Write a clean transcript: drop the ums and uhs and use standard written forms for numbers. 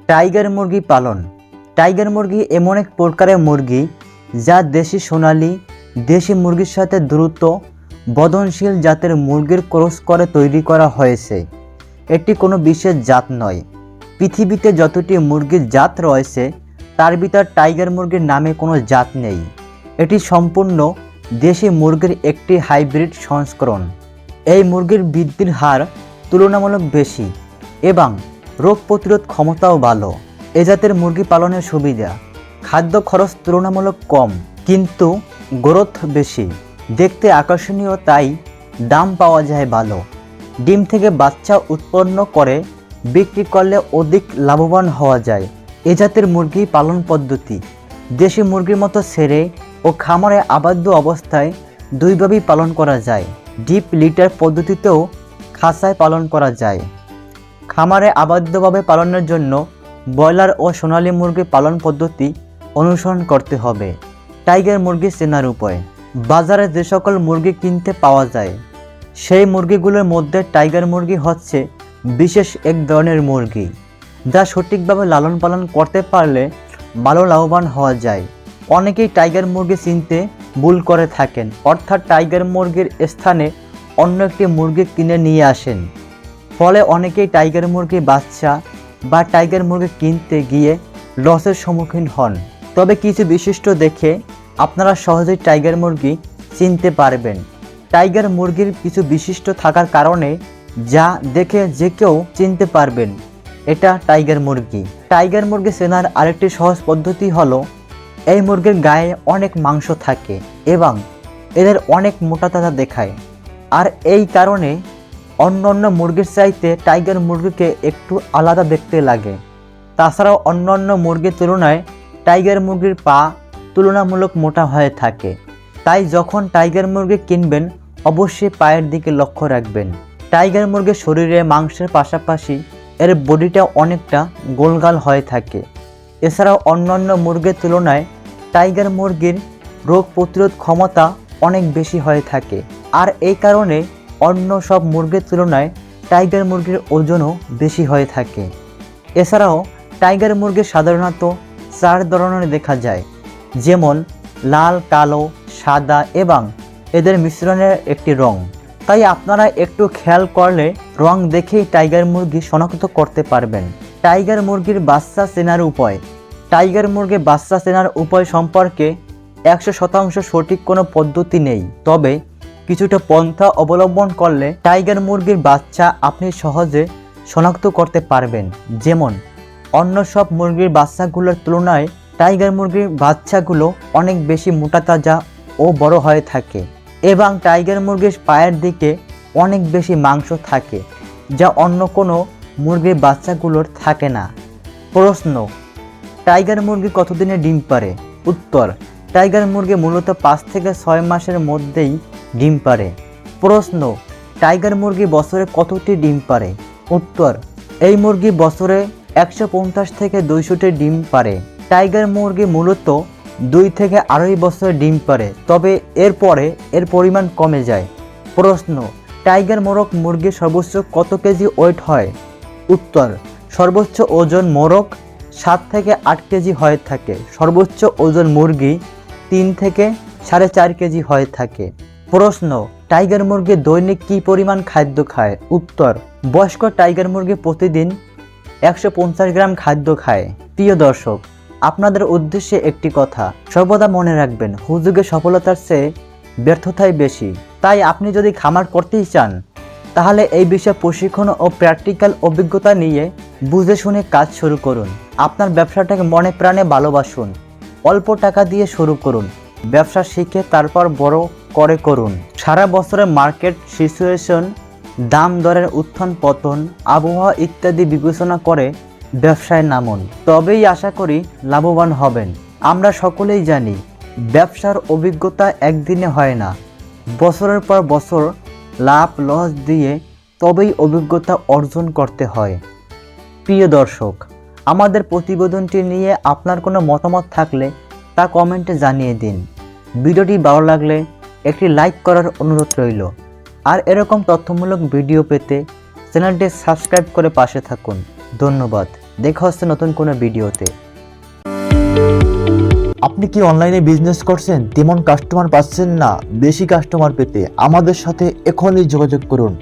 Tiger মুরগি পালন। Tiger মুরগি এমন এক প্রকারের মুরগি যা দেশি সোনালী দেশি মুরগির সাথে দ্রুত বর্ধনশীল জাতের মুরগির ক্রস করে তৈরি করা হয়েছে। এটি কোনো বিশেষ জাত নয়। পৃথিবীতে যতটি মুরগির জাত রয়েছে তার ভিতর টাইগার মুরগির নামে কোনো জাত নেই। এটি সম্পূর্ণ দেশি মুরগির একটি হাইব্রিড সংস্করণ। এই মুরগির বৃদ্ধির হার তুলনামূলক বেশি এবং রোগ প্রতিরোধ ক্ষমতাও ভালো। এ জাতের মুরগি পালনের সুবিধা: খাদ্য খরচ তুলনামূলক কম কিন্তু গ্রোথ বেশি, দেখতে আকর্ষণীয় তাই দাম পাওয়া যায় ভালো। ডিম থেকে বাচ্চা উৎপন্ন করে বিক্রি করলে অধিক লাভবান হওয়া যায়। এ জাতের মুরগি পালন পদ্ধতি: দেশি মুরগির মতো ছেড়ে ও খামারে আবদ্ধ অবস্থায় দুইভাবেই পালন করা যায়। ডিপ লিটার পদ্ধতিতেও খাঁচায় পালন করা যায়। খামারে আবদ্ধভাবে পালনের জন্য ব্রয়লার ও সোনালী মুরগি পালন পদ্ধতি অনুসরণ করতে হবে। টাইগার মুরগি চেনার উপায়: বাজারে যে সকল মুরগি কিনতে পাওয়া যায় সেই মুরগিগুলোর মধ্যে টাইগার মুরগি হচ্ছে বিশেষ এক ধরনের মুরগি যা সঠিকভাবে লালন পালন করতে পারলে ভালো লাভবান হওয়া যায়। অনেকেই টাইগার মুরগি চিনতে ভুল করে থাকেন, অর্থাৎ টাইগার মুরগির স্থানে অন্য একটি মুরগি কিনে নিয়ে আসেন। ফলে অনেকেই টাইগার মুরগি বাচ্চা বা টাইগার মুরগি কিনতে গিয়ে লসের সম্মুখীন হন। তবে কিছু বিশিষ্ট দেখে আপনারা সহজেই টাইগার মুরগি চিনতে পারবেন। টাইগার মুরগির কিছু বিশিষ্ট থাকার কারণে যা দেখে যে কেউ চিনতে পারবেন এটা টাইগার মুরগি। টাইগার মুরগি চেনার আরেকটি সহজ পদ্ধতি হলো, এই মুরগির গায়ে অনেক মাংস থাকে এবং এদের অনেক মোটা তাজা দেখায়, আর এই কারণে অন্যান্য মুরগির চাইতে টাইগার মুরগিকে একটু আলাদা দেখতে লাগে। তাছাড়াও অন্যান্য মুরগির তুলনায় টাইগার মুরগির পা তুলনামূলক মোটা হয়ে থাকে। তাই যখন টাইগার মুরগি কিনবেন অবশ্যই পায়ের দিকে লক্ষ্য রাখবেন। টাইগার মুরগির শরীরে মাংসের পাশাপাশি এর বডিটা অনেকটা গোলগাল হয়ে থাকে। এছাড়াও অন্যান্য মুরগির তুলনায় টাইগার মুরগির রোগ প্রতিরোধ ক্ষমতা অনেক বেশি হয়ে থাকে, আর এই কারণে অন্য সব মুরগির তুলনায় টাইগার মুরগির ওজনও বেশি হয়ে থাকে। এছাড়াও টাইগার মুরগি সাধারণত 4 ধরনের দেখা যায়, যেমন লাল, কালো, সাদা এবং এদের মিশ্রণের একটি রং। তাই আপনারা একটু খেয়াল করলে রং দেখেই টাইগার মুরগি শনাক্ত করতে পারবেন। টাইগার মুরগির বাচ্চা চেনার উপায়: টাইগার মুরগির বাচ্চা চেনার উপায় সম্পর্কে 100% সঠিক কোনো পদ্ধতি নেই, তবে কিছুটা পন্থা অবলম্বন করলে টাইগার মুরগির বাচ্চা আপনি সহজে শনাক্ত করতে পারবেন। যেমন অন্য সব মুরগির বাচ্চাগুলোর তুলনায় টাইগার মুরগির বাচ্চাগুলো অনেক বেশি মোটা তাজা ও বড় হয়ে থাকে এবং টাইগার মুরগির পায়ের দিকে অনেক বেশি মাংস থাকে, যা অন্য কোনো মুরগির বাচ্চাগুলোর থাকে না। প্রশ্ন: টাইগার মুরগি কতদিনে ডিম পারে? উত্তর: টাইগার মুরগি মূলত 5 থেকে 6 মাসের মধ্যেই ডিম পারে। প্রশ্ন: টাইগার মুরগি বছরে কতটি ডিম পারে? উত্তর: এই মুরগি বছরে 150 থেকে 200টি ডিম পারে। টাইগার মুরগি মূলত 2 থেকে 2.5 বছর ডিম পারে, তবে এরপরে এর পরিমাণ কমে যায়। প্রশ্ন: টাইগার মোরগ মুরগি সর্বোচ্চ কত কেজি ওয়েট হয়? উত্তর: সর্বোচ্চ ওজন মোরগ 7 থেকে 8 কেজি হয়ে থাকে। সর্বোচ্চ ওজন মুরগি 3 থেকে 4.5 কেজি হয়ে থাকে। প্রশ্ন: টাইগার মুরগি দৈনিক কী পরিমাণ খাদ্য খায়? উত্তর: বয়স্ক টাইগার মুরগি প্রতিদিন 150 গ্রাম খাদ্য খায়। প্রিয় দর্শক, আপনাদের উদ্দেশ্যে একটি কথা সর্বদা মনে রাখবেন, হুজুগে সফলতার চেয়ে ব্যর্থতাই বেশি। তাই আপনি যদি খামার করতেই চান তাহলে এই বিষয়ে প্রশিক্ষণ ও প্র্যাকটিক্যাল অভিজ্ঞতা নিয়ে বুঝে শুনে কাজ শুরু করুন। আপনার ব্যবসাটাকে মনে প্রাণে ভালোবাসুন। অল্প টাকা দিয়ে শুরু করুন, ব্যবসা শিখে তারপর বড় করে করুন। সারা বছরের মার্কেট সিচুয়েশন, দাম দরের উত্থান পতন, আবহাওয়া ইত্যাদি বিবেচনা করে ব্যবসায় নামুন, তবেই আশা করি লাভবান হবেন। আমরা সকলেই জানি ব্যবসার অভিজ্ঞতা একদিনে হয় না, বছরের পর বছর লাভ লস দিয়ে তবেই অভিজ্ঞতা অর্জন করতে হয়। প্রিয় দর্শক, আমাদের প্রতিবেদনটি নিয়ে আপনার কোনো মতামত থাকলে তা কমেন্টে জানিয়ে দিন। ভিডিওটি ভালো লাগলে একটি লাইক করার অনুরোধ রইল। আর এরকম তথ্যমূলক ভিডিও পেতে চ্যানেলটি সাবস্ক্রাইব করে পাশে থাকুন। ধন্যবাদ। দেখা হচ্ছে নতুন কোনো ভিডিওতে। আপনি কি অনলাইনে বিজনেস করছেন, তেমন কাস্টমার পাচ্ছেন না? বেশি কাস্টমার পেতে আমাদের সাথে এখনই যোগাযোগ করুন।